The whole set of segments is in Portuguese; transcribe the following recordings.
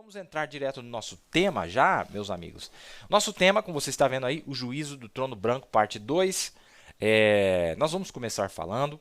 Vamos entrar direto no nosso tema já, meus amigos. Nosso tema, como você está vendo aí, o juízo do trono branco, parte 2. Nós vamos começar falando.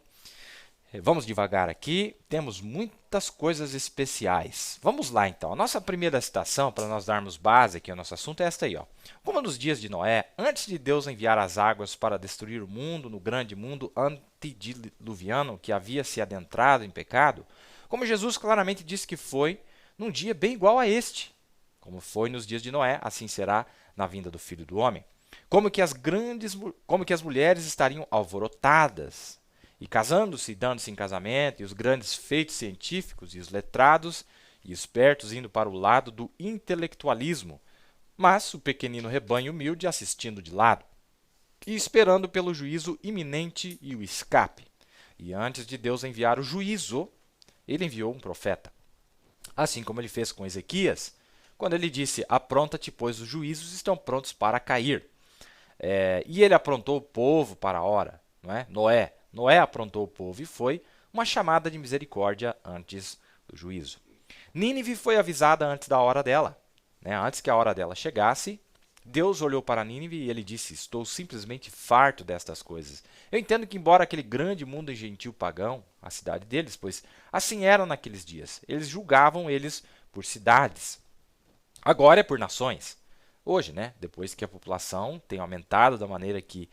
Vamos devagar aqui, temos muitas coisas especiais. Vamos lá então. A nossa primeira citação, para nós darmos base aqui ao nosso assunto, é esta aí. Como nos dias de Noé, antes de Deus enviar as águas para destruir o mundo, no grande mundo antediluviano que havia se adentrado em pecado, como Jesus claramente disse que foi num dia bem igual a este. Como foi nos dias de Noé, assim será na vinda do Filho do Homem. Como que as mulheres estariam alvorotadas e casando-se, dando-se em casamento, e os grandes feitos científicos e os letrados e espertos indo para o lado do intelectualismo, mas o pequenino rebanho humilde assistindo de lado e esperando pelo juízo iminente e o escape. E antes de Deus enviar o juízo, ele enviou um profeta. Assim como ele fez com Ezequias, quando ele disse: apronta-te, pois os juízos estão prontos para cair. E ele aprontou o povo para a hora, não é? Noé aprontou o povo e foi uma chamada de misericórdia antes do juízo. Nínive foi avisada antes da hora dela. Antes que a hora dela chegasse, Deus olhou para Nínive e ele disse: estou simplesmente farto destas coisas. Eu entendo que, embora aquele grande mundo gentil pagão, a cidade deles, pois assim eram naqueles dias, eles julgavam eles por cidades. Agora é por nações. Hoje, depois que a população tem aumentado da maneira que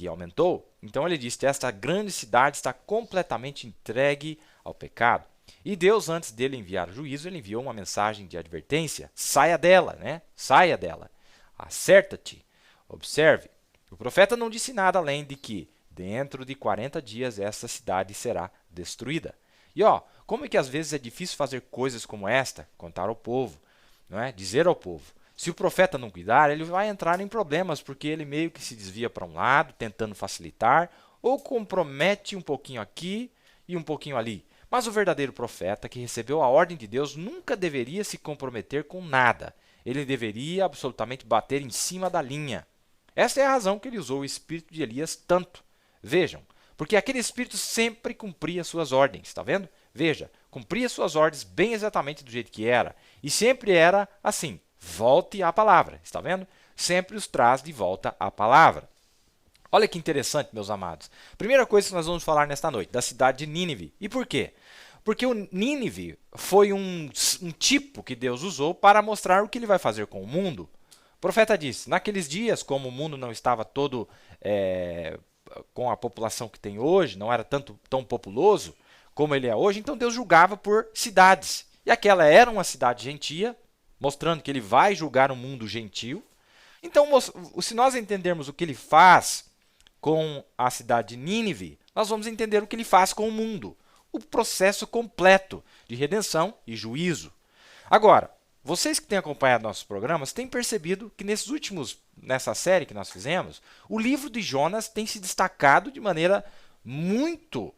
aumentou, então ele disse: esta grande cidade está completamente entregue ao pecado. E Deus, antes dele enviar o juízo, ele enviou uma mensagem de advertência: saia dela, saia dela, acerta-te, observe. O profeta não disse nada além de que dentro de 40 dias essa cidade será destruída. E como é que às vezes é difícil fazer coisas como esta, contar ao povo, dizer ao povo. Se o profeta não cuidar, ele vai entrar em problemas, porque ele meio que se desvia para um lado, tentando facilitar, ou compromete um pouquinho aqui e um pouquinho ali. Mas o verdadeiro profeta, que recebeu a ordem de Deus, nunca deveria se comprometer com nada. Ele deveria absolutamente bater em cima da linha. Esta é a razão que ele usou o espírito de Elias tanto. Vejam, porque aquele espírito sempre cumpria suas ordens, está vendo? Veja, cumpria suas ordens bem exatamente do jeito que era. E sempre era assim: volte à palavra, está vendo? Sempre os traz de volta à palavra. Olha que interessante, meus amados. Primeira coisa que nós vamos falar nesta noite, da cidade de Nínive. E por quê? Porque o Nínive foi um tipo que Deus usou para mostrar o que ele vai fazer com o mundo. O profeta disse: naqueles dias, como o mundo não estava todo com a população que tem hoje, não era tão populoso como ele é hoje, então Deus julgava por cidades. E aquela era uma cidade gentia, mostrando que ele vai julgar um mundo gentil. Então, se nós entendermos o que ele faz com a cidade de Nínive, nós vamos entender o que ele faz com o mundo. O processo completo de redenção e juízo. Agora, vocês que têm acompanhado nossos programas têm percebido que nessa série que nós fizemos, o livro de Jonas tem se destacado de maneira muito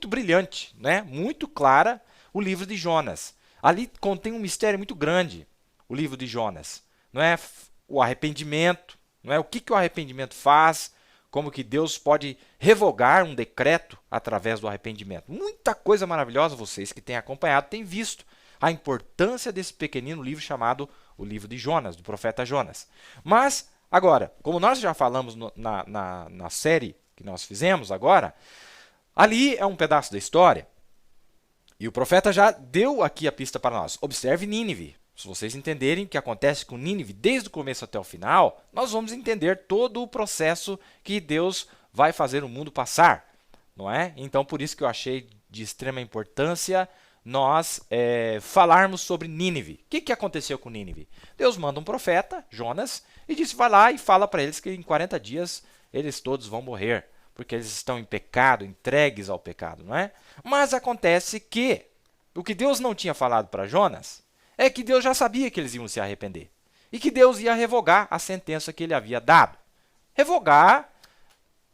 brilhante, muito clara, o livro de Jonas. Ali contém um mistério muito grande, o livro de Jonas. O arrependimento, o que o arrependimento faz, como que Deus pode revogar um decreto através do arrependimento. Muita coisa maravilhosa, vocês que têm acompanhado têm visto a importância desse pequenino livro chamado o livro de Jonas, do profeta Jonas. Mas, agora, como nós já falamos na série que nós fizemos agora, ali é um pedaço da história. E o profeta já deu aqui a pista para nós. Observe Nínive. Se vocês entenderem o que acontece com Nínive desde o começo até o final, nós vamos entender todo o processo que Deus vai fazer o mundo passar. Não é? Então, por isso que eu achei de extrema importância nós falarmos sobre Nínive. O que aconteceu com Nínive? Deus manda um profeta, Jonas, e disse: vai lá e fala para eles que em 40 dias eles todos vão morrer, porque eles estão em pecado, entregues ao pecado, não é? Mas acontece que o que Deus não tinha falado para Jonas é que Deus já sabia que eles iam se arrepender e que Deus ia revogar a sentença que ele havia dado. Revogar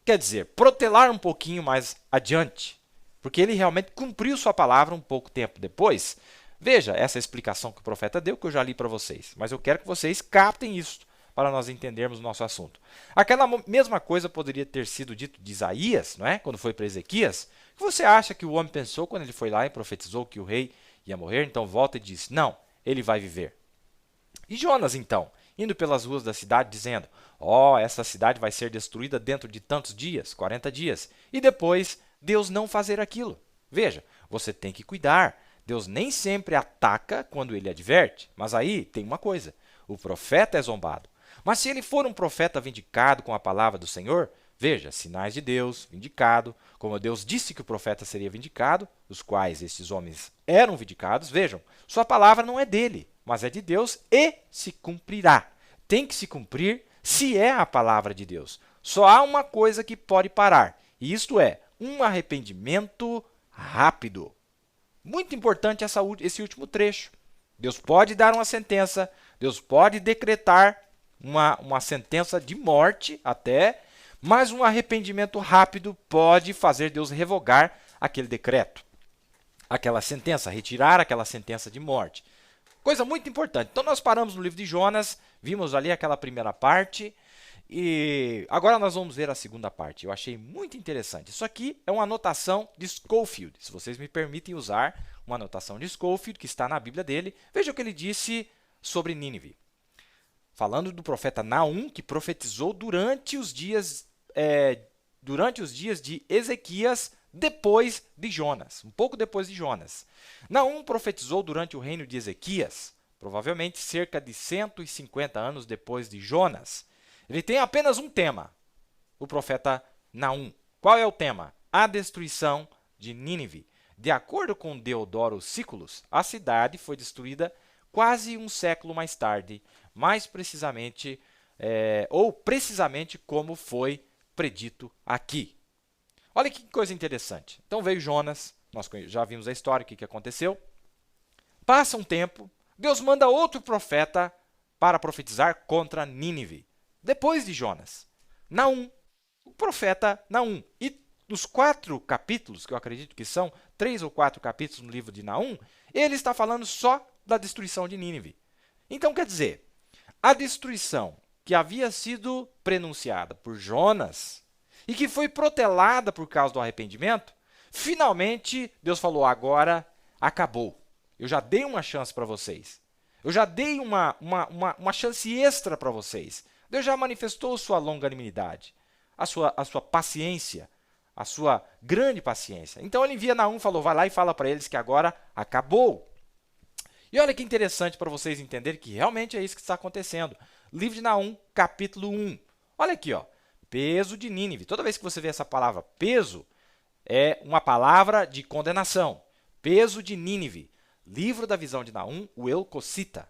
quer dizer protelar um pouquinho mais adiante, porque ele realmente cumpriu sua palavra um pouco tempo depois. Veja essa explicação que o profeta deu, que eu já li para vocês, mas eu quero que vocês captem isso para nós entendermos o nosso assunto. Aquela mesma coisa poderia ter sido dito de Isaías, quando foi para Ezequias. O que você acha que o homem pensou quando ele foi lá e profetizou que o rei ia morrer? Então volta e diz: não, ele vai viver. E Jonas, então, indo pelas ruas da cidade, dizendo, essa cidade vai ser destruída dentro de tantos dias, 40 dias, e depois Deus não fazer aquilo. Veja, você tem que cuidar. Deus nem sempre ataca quando ele adverte, mas aí tem uma coisa, o profeta é zombado. Mas se ele for um profeta vindicado com a palavra do Senhor, veja, sinais de Deus, vindicado, como Deus disse que o profeta seria vindicado, os quais esses homens eram vindicados, vejam, sua palavra não é dele, mas é de Deus e se cumprirá. Tem que se cumprir se é a palavra de Deus. Só há uma coisa que pode parar, e isto é um arrependimento rápido. Muito importante esse último trecho. Deus pode dar uma sentença, Deus pode decretar uma sentença de morte até, mas um arrependimento rápido pode fazer Deus revogar aquele decreto, aquela sentença, retirar aquela sentença de morte. Coisa muito importante. Então, nós paramos no livro de Jonas, vimos ali aquela primeira parte, e agora nós vamos ver a segunda parte. Eu achei muito interessante. Isso aqui é uma anotação de Scofield. Se vocês me permitem usar uma anotação de Scofield, que está na Bíblia dele, veja o que ele disse sobre Nínive. Falando do profeta Naum, que profetizou durante os dias de Ezequias, depois de Jonas, um pouco depois de Jonas. Naum profetizou durante o reino de Ezequias, provavelmente cerca de 150 anos depois de Jonas. Ele tem apenas um tema, o profeta Naum. Qual é o tema? A destruição de Nínive. De acordo com Deodoro Siculus, a cidade foi destruída quase um século mais tarde, mais precisamente, precisamente como foi predito aqui. Olha que coisa interessante. Então veio Jonas, nós já vimos a história, o que aconteceu. Passa um tempo, Deus manda outro profeta para profetizar contra Nínive. Depois de Jonas, Naum, o profeta Naum. E nos 4 capítulos, que eu acredito que são 3 ou 4 capítulos no livro de Naum, ele está falando só da destruição de Nínive. Então, quer dizer, a destruição que havia sido prenunciada por Jonas e que foi protelada por causa do arrependimento, finalmente Deus falou, agora acabou. Eu já dei uma chance para vocês. Eu já dei uma chance extra para vocês. Deus já manifestou sua longanimidade, a sua paciência, a sua grande paciência. Então ele envia Naum, falou, vai lá e fala para eles que agora acabou. E olha que interessante para vocês entenderem que realmente é isso que está acontecendo. Livro de Naum, capítulo 1. Olha aqui, peso de Nínive. Toda vez que você vê essa palavra peso, é uma palavra de condenação. Peso de Nínive. Livro da visão de Naum, o Elcocita.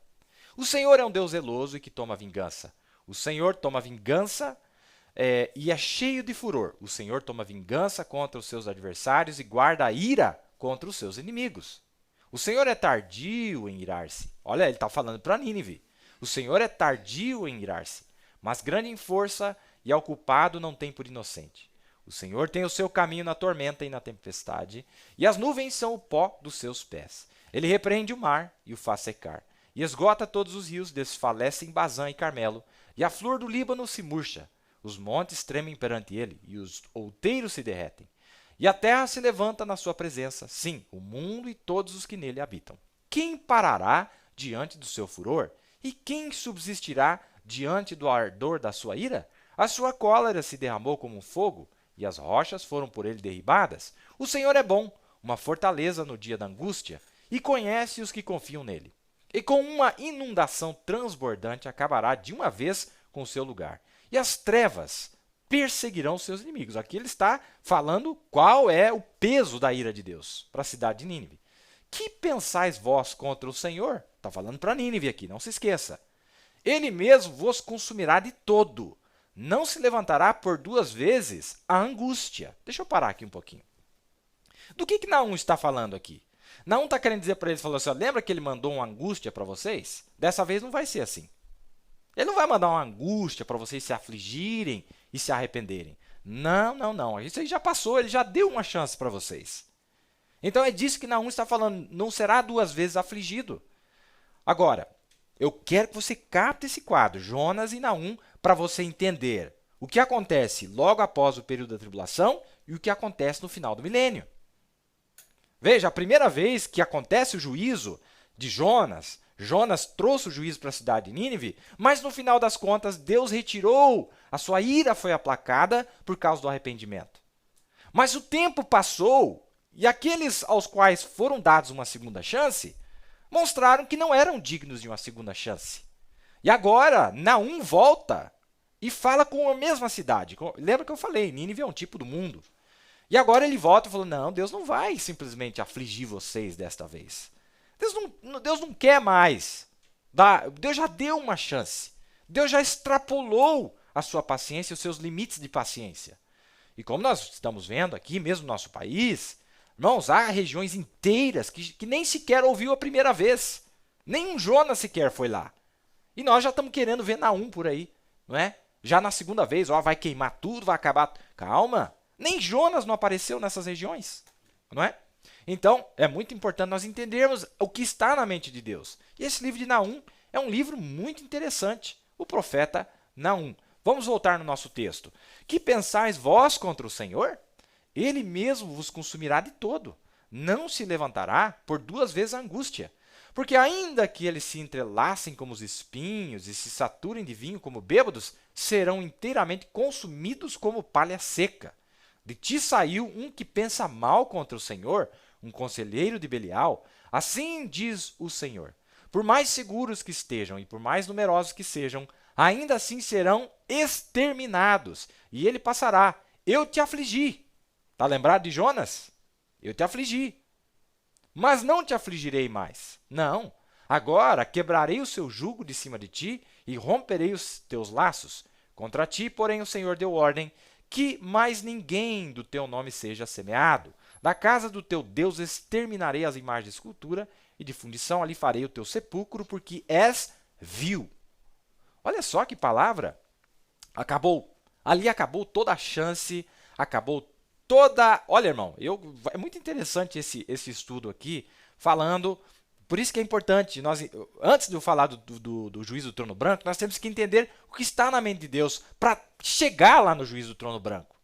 O Senhor é um Deus zeloso e que toma vingança. O Senhor toma vingança e é cheio de furor. O Senhor toma vingança contra os seus adversários e guarda a ira contra os seus inimigos. O Senhor é tardio em irar-se. Olha, ele está falando para Nínive. O Senhor é tardio em irar-se, mas grande em força e ao culpado não tem por inocente. O Senhor tem o seu caminho na tormenta e na tempestade, e as nuvens são o pó dos seus pés. Ele repreende o mar e o faz secar, e esgota todos os rios, desfalece em Bazã e Carmelo, e a flor do Líbano se murcha. Os montes tremem perante ele, e os outeiros se derretem. E a terra se levanta na sua presença, sim, o mundo e todos os que nele habitam. Quem parará diante do seu furor? E quem subsistirá diante do ardor da sua ira? A sua cólera se derramou como um fogo, e as rochas foram por ele derribadas. O Senhor é bom, uma fortaleza no dia da angústia, e conhece os que confiam nele. E com uma inundação transbordante acabará de uma vez com o seu lugar. E as trevas perseguirão seus inimigos. Aqui ele está falando qual é o peso da ira de Deus para a cidade de Nínive. Que pensais vós contra o Senhor? Está falando para Nínive aqui, não se esqueça. Ele mesmo vos consumirá de todo. Não se levantará por 2 vezes a angústia. Deixa eu parar aqui um pouquinho. Do que Naum está falando aqui? Naum está querendo dizer para eles, falou assim, lembra que ele mandou uma angústia para vocês? Dessa vez não vai ser assim. Ele não vai mandar uma angústia para vocês se afligirem e se arrependerem. Não, não, não. Isso aí já passou, ele já deu uma chance para vocês. Então é disso que Naum está falando, não será 2 vezes afligido. Agora, eu quero que você capte esse quadro, Jonas e Naum, para você entender o que acontece logo após o período da tribulação e o que acontece no final do milênio. Veja, a primeira vez que acontece o juízo de Jonas, Jonas trouxe o juízo para a cidade de Nínive, mas no final das contas, Deus retirou, a sua ira foi aplacada por causa do arrependimento. Mas o tempo passou e aqueles aos quais foram dados uma segunda chance mostraram que não eram dignos de uma segunda chance. E agora, Naum volta e fala com a mesma cidade. Lembra que eu falei, Nínive é um tipo do mundo. E agora ele volta e falou, não, Deus não vai simplesmente afligir vocês desta vez. Deus não quer mais. Deus já deu uma chance. Deus já extrapolou a sua paciência, os seus limites de paciência. E como nós estamos vendo aqui, mesmo no nosso país, irmãos, há regiões inteiras que nem sequer ouviu a primeira vez. Nem um Jonas sequer foi lá. E nós já estamos querendo ver Naum por aí, não é? Já na segunda vez, ó, vai queimar tudo, vai acabar. Calma, nem Jonas não apareceu nessas regiões, não é? Então, é muito importante nós entendermos o que está na mente de Deus. E esse livro de Naum é um livro muito interessante, o profeta Naum. Vamos voltar no nosso texto. Que pensais vós contra o Senhor? Ele mesmo vos consumirá de todo. Não se levantará por duas vezes a angústia. Porque ainda que eles se entrelacem como os espinhos e se saturem de vinho como bêbados, serão inteiramente consumidos como palha seca. De ti saiu um que pensa mal contra o Senhor, um conselheiro de Belial. Assim diz o Senhor. Por mais seguros que estejam e por mais numerosos que sejam, ainda assim serão exterminados. E ele passará. Eu te afligi. Está lembrado de Jonas? Eu te afligi. Mas não te afligirei mais. Não. Agora quebrarei o seu jugo de cima de ti e romperei os teus laços. Contra ti, porém, o Senhor deu ordem que mais ninguém do teu nome seja semeado. Da casa do teu Deus exterminarei as imagens de escultura e de fundição, ali farei o teu sepulcro, porque és vil. Olha só que palavra. Ali acabou toda a chance, acabou toda... Olha, irmão, é muito interessante esse estudo aqui, falando... Por isso que é importante, antes de eu falar do juízo do trono branco, nós temos que entender o que está na mente de Deus para chegar lá no juízo do trono branco.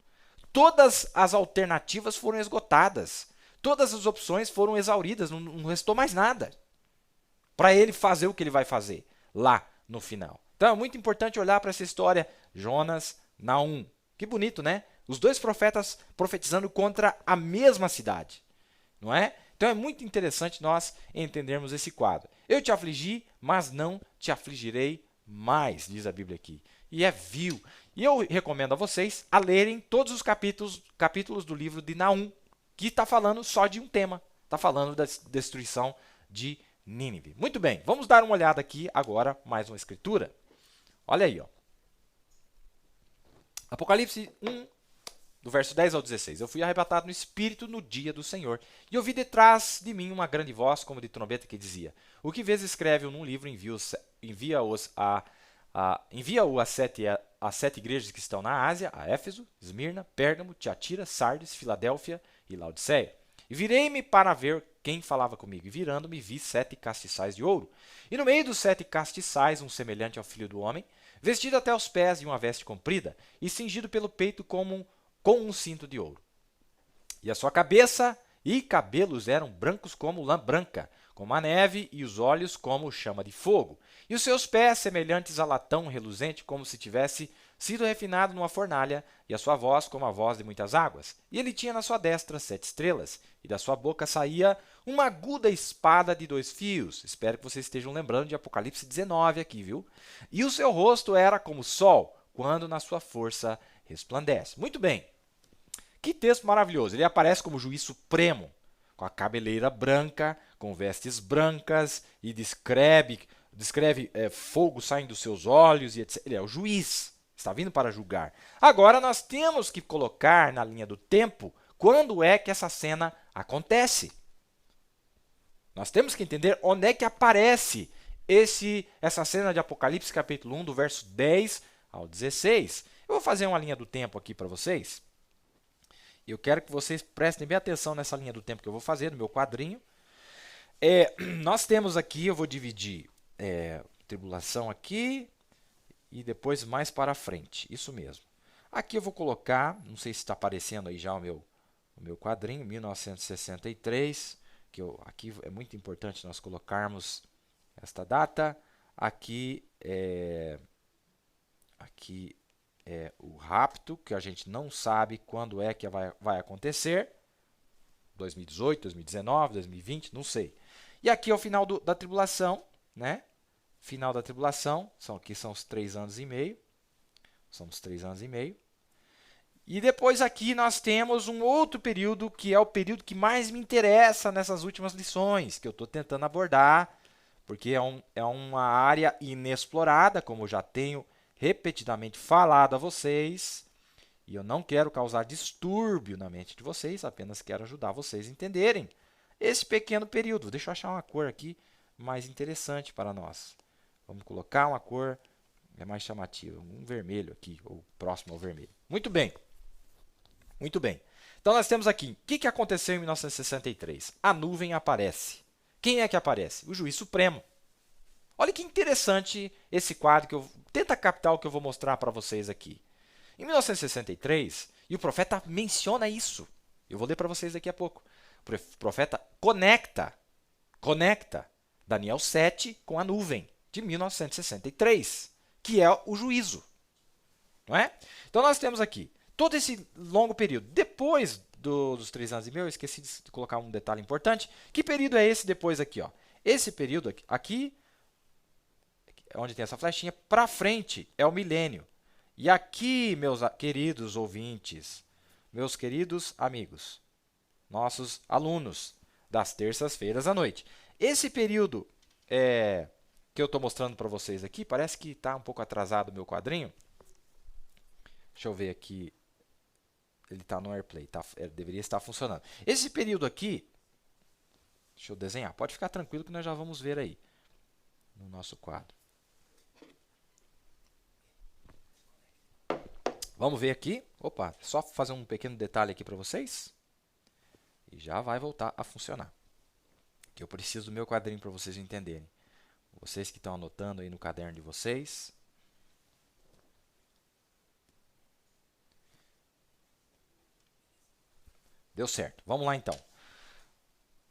Todas as alternativas foram esgotadas. Todas as opções foram exauridas, não restou mais nada para ele fazer o que ele vai fazer lá no final. Então é muito importante olhar para essa história, Jonas, Naum. Que bonito, né? Os dois profetas profetizando contra a mesma cidade, não é? Então é muito interessante nós entendermos esse quadro. Eu te afligi, mas não te afligirei mais, diz a Bíblia aqui. E é vil. E eu recomendo a vocês a lerem todos os capítulos do livro de Naum, que está falando só de um tema. Está falando da destruição de Nínive. Muito bem, vamos dar uma olhada aqui agora, mais uma escritura. Olha aí, ó. Apocalipse 1, do verso 10 ao 16. Eu fui arrebatado no Espírito no dia do Senhor, e ouvi detrás de mim uma grande voz, como de trombeta, que dizia: O que vês, escreve-o num livro, envia-o às sete igrejas que estão na Ásia, a Éfeso, Esmirna, Pérgamo, Tiatira, Sardes, Filadélfia e Laodiceia. E virei-me para ver quem falava comigo, e virando-me vi 7 castiçais de ouro. E no meio dos 7 castiçais, um semelhante ao filho do homem, vestido até os pés de uma veste comprida, e cingido pelo peito com um cinto de ouro. E a sua cabeça e cabelos eram brancos como lã branca, como a neve, e os olhos como chama de fogo. E os seus pés semelhantes a latão reluzente, como se tivesse sido refinado numa fornalha, e a sua voz como a voz de muitas águas. E ele tinha na sua destra 7 estrelas, e da sua boca saía uma aguda espada de 2 fios. Espero que vocês estejam lembrando de Apocalipse 19 aqui, viu? E o seu rosto era como o sol, quando na sua força resplandece. Muito bem. Que texto maravilhoso. Ele aparece como juiz supremo, com a cabeleira branca, com vestes brancas, e descreve fogo saindo dos seus olhos, e etc. Ele é o juiz, está vindo para julgar. Agora nós temos que colocar na linha do tempo quando é que essa cena acontece. Nós temos que entender onde é que aparece essa cena de Apocalipse capítulo 1, do verso 10 ao 16. Eu vou fazer uma linha do tempo aqui para vocês. Eu quero que vocês prestem bem atenção nessa linha do tempo que eu vou fazer no meu quadrinho. Nós temos aqui, eu vou dividir tribulação aqui e depois mais para frente. Isso mesmo. Aqui eu vou colocar, não sei se está aparecendo aí já o meu quadrinho, 1963, aqui é muito importante nós colocarmos esta data. Aqui é o rapto, que a gente não sabe quando é que vai acontecer. 2018, 2019, 2020, não sei. E aqui é o final da tribulação, né? Final da tribulação, aqui são os 3 anos e meio. São os 3 anos e meio. E depois aqui nós temos um outro período, que é o período que mais me interessa nessas últimas lições, que eu estou tentando abordar, porque é uma área inexplorada, como eu já tenho repetidamente falado a vocês, e eu não quero causar distúrbio na mente de vocês, apenas quero ajudar vocês a entenderem esse pequeno período. Deixa eu achar uma cor aqui mais interessante para nós. Vamos colocar uma cor mais chamativa, um vermelho aqui, ou próximo ao vermelho. Muito bem. Muito bem. Então, nós temos aqui, o que aconteceu em 1963? A nuvem aparece. Quem é que aparece? O juiz supremo. Olha que interessante esse quadro, tenta captar o que eu vou mostrar para vocês aqui. Em 1963, e o profeta menciona isso, eu vou ler para vocês daqui a pouco. O profeta conecta Daniel 7 com a nuvem de 1963, que é o juízo. Não é? Então, nós temos aqui todo esse longo período. Depois dos 3 anos e meio, eu esqueci de colocar um detalhe importante. Que período é esse depois aqui? Ó? Esse período aqui, onde tem essa flechinha, para frente é o milênio. E aqui, meus queridos ouvintes, meus queridos amigos, nossos alunos das terças-feiras à noite. Esse período que eu estou mostrando para vocês aqui, parece que está um pouco atrasado o meu quadrinho. Deixa eu ver aqui. Ele está no AirPlay, deveria estar funcionando. Esse período aqui, deixa eu desenhar, pode ficar tranquilo que nós já vamos ver aí no nosso quadro. Vamos ver aqui. Opa, só fazer um pequeno detalhe aqui para vocês. E já vai voltar a funcionar. Que eu preciso do meu quadrinho para vocês entenderem. Vocês que estão anotando aí no caderno de vocês. Deu certo. Vamos lá, então.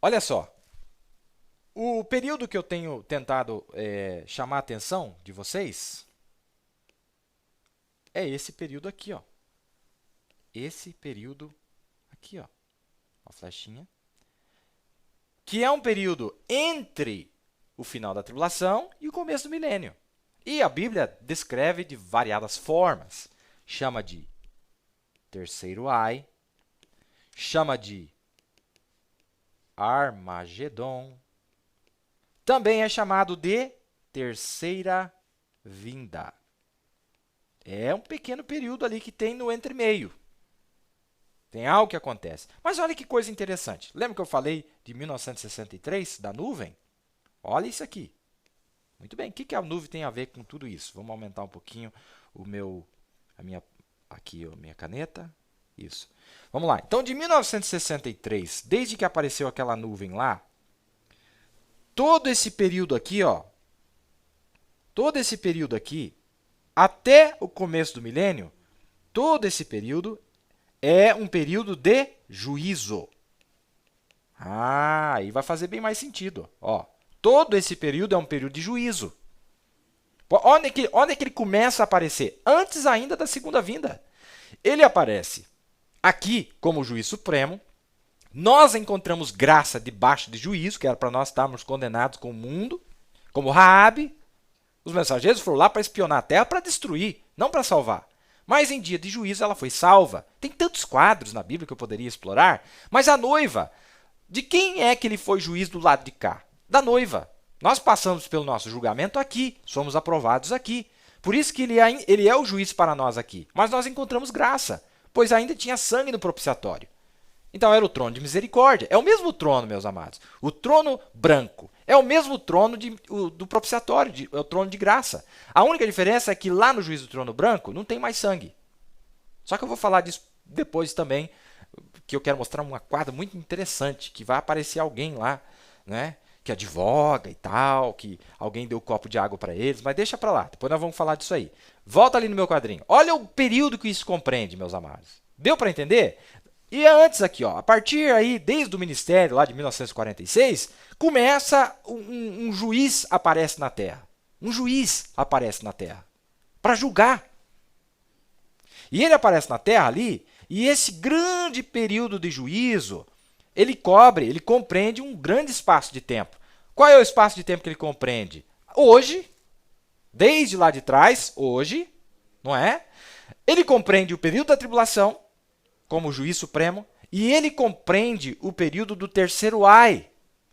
Olha só. O período que eu tenho tentado chamar a atenção de vocês é esse período aqui, ó. Esse período aqui, ó. Uma flechinha. Que é um período entre o final da tribulação e o começo do milênio. E a Bíblia descreve de variadas formas. Chama de terceiro ai, chama de Armagedon, também é chamado de terceira vinda. É um pequeno período ali que tem no entremeio. Tem algo que acontece. Mas olha que coisa interessante. Lembra que eu falei de 1963, da nuvem? Olha isso aqui. Muito bem, o que a nuvem tem a ver com tudo isso? Vamos aumentar um pouquinho a minha caneta. Isso. Vamos lá. Então, de 1963, desde que apareceu aquela nuvem lá, todo esse período aqui, ó, até o começo do milênio, todo esse período é um período de juízo. Aí vai fazer bem mais sentido. Ó, todo esse período é um período de juízo. Onde é que ele começa a aparecer? Antes ainda da segunda vinda. Ele aparece aqui como juiz supremo. Nós encontramos graça debaixo de juízo, que era para nós estarmos condenados com o mundo, como Raabe. Os mensageiros foram lá para espionar a terra, para destruir, não para salvar. Mas em dia de juízo ela foi salva. Tem tantos quadros na Bíblia que eu poderia explorar. Mas a noiva, de quem é que ele foi juiz do lado de cá? Da noiva. Nós passamos pelo nosso julgamento aqui, somos aprovados aqui. Por isso que ele é o juiz para nós aqui. Mas nós encontramos graça, pois ainda tinha sangue no propiciatório. Então era o trono de misericórdia. É o mesmo trono, meus amados. O trono branco é o mesmo trono do propiciatório, é o trono de graça. A única diferença é que lá no juízo do trono branco não tem mais sangue. Só que eu vou falar disso depois também, que eu quero mostrar uma quadra muito interessante, que vai aparecer alguém lá, né, que advoga e tal, que alguém deu um copo de água para eles, mas deixa para lá, depois nós vamos falar disso aí. Volta ali no meu quadrinho. Olha o período que isso compreende, meus amados. Deu para entender? E antes aqui, ó, a partir aí, desde o ministério lá de 1946, começa um juiz aparece na Terra. Um juiz aparece na Terra para julgar. E ele aparece na Terra ali, e esse grande período de juízo, ele compreende um grande espaço de tempo. Qual é o espaço de tempo que ele compreende? Hoje, desde lá de trás, hoje, não é? Ele compreende o período da tribulação, como juiz supremo, e ele compreende o período do terceiro ai,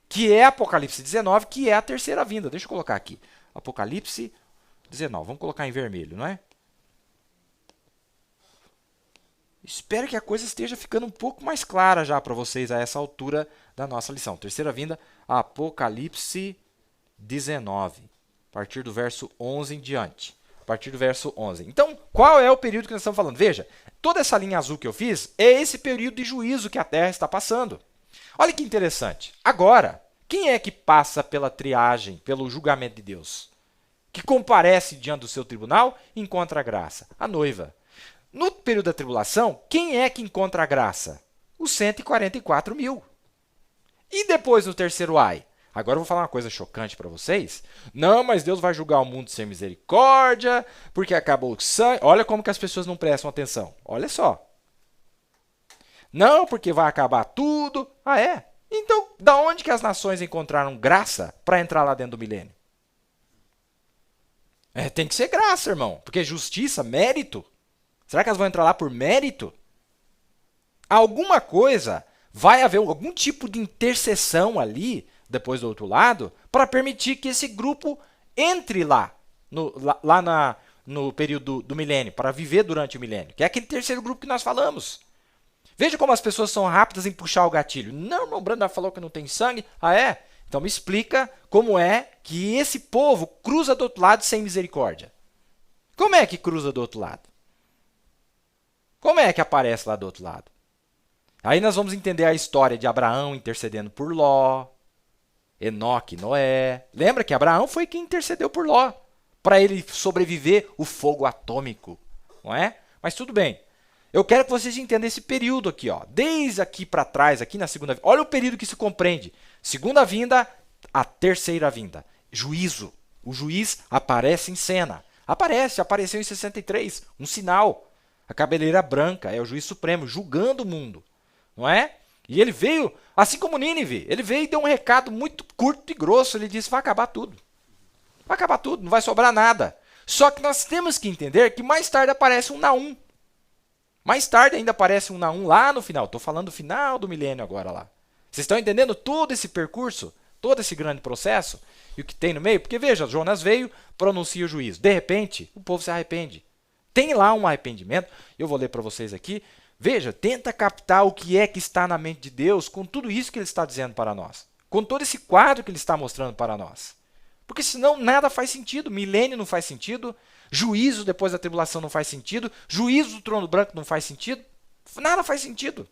que é Apocalipse 19, que é a terceira vinda. Deixa eu colocar aqui. Apocalipse 19. Vamos colocar em vermelho, não é? Espero que a coisa esteja ficando um pouco mais clara já para vocês a essa altura da nossa lição. Terceira vinda, Apocalipse 19, a partir do verso 11 em diante. A partir do verso 11. Então, qual é o período que nós estamos falando? Veja, toda essa linha azul que eu fiz é esse período de juízo que a Terra está passando. Olha que interessante. Agora, quem é que passa pela triagem, pelo julgamento de Deus? Que comparece diante do seu tribunal e encontra a graça? A noiva. No período da tribulação, quem é que encontra a graça? Os 144 mil. E depois no terceiro ai? Agora eu vou falar uma coisa chocante para vocês. Não, mas Deus vai julgar o mundo sem misericórdia, porque acabou o sangue. Olha como que as pessoas não prestam atenção. Olha só. Não, porque vai acabar tudo. Ah, é? Então, da onde que as nações encontraram graça para entrar lá dentro do milênio? Tem que ser graça, irmão. Porque justiça, mérito. Será que elas vão entrar lá por mérito? Alguma coisa, vai haver algum tipo de intercessão ali, depois do outro lado, para permitir que esse grupo entre lá, no período do milênio, para viver durante o milênio, que é aquele terceiro grupo que nós falamos. Veja como as pessoas são rápidas em puxar o gatilho. Não, irmão, Brandon falou que não tem sangue. Ah, é? Então me explica como é que esse povo cruza do outro lado sem misericórdia. Como é que cruza do outro lado? Como é que aparece lá do outro lado? Aí nós vamos entender a história de Abraão intercedendo por Ló, Enoque, Noé. Lembra que Abraão foi quem intercedeu por Ló, para ele sobreviver o fogo atômico, não é? Mas tudo bem. Eu quero que vocês entendam esse período aqui, ó. Desde aqui para trás, aqui na segunda vinda. Olha o período que se compreende. Segunda vinda, a terceira vinda. Juízo. O juiz aparece em cena. Apareceu em 63, um sinal. A cabeleira branca é o juiz supremo, julgando o mundo, não é? E ele veio, assim como Nínive, ele veio e deu um recado muito curto e grosso. Ele disse, vai acabar tudo. Vai acabar tudo, não vai sobrar nada. Só que nós temos que entender que mais tarde aparece um Naum. Mais tarde ainda aparece um Naum lá no final. Estou falando do final do milênio agora lá. Vocês estão entendendo todo esse percurso? Todo esse grande processo? E o que tem no meio? Porque veja, Jonas veio, pronuncia o juízo. De repente, o povo se arrepende. Tem lá um arrependimento. Eu vou ler para vocês aqui. Veja, tenta captar o que é que está na mente de Deus com tudo isso que ele está dizendo para nós. Com todo esse quadro que ele está mostrando para nós. Porque senão nada faz sentido. Milênio não faz sentido. Juízo depois da tribulação não faz sentido. Juízo do trono branco não faz sentido. Nada faz sentido.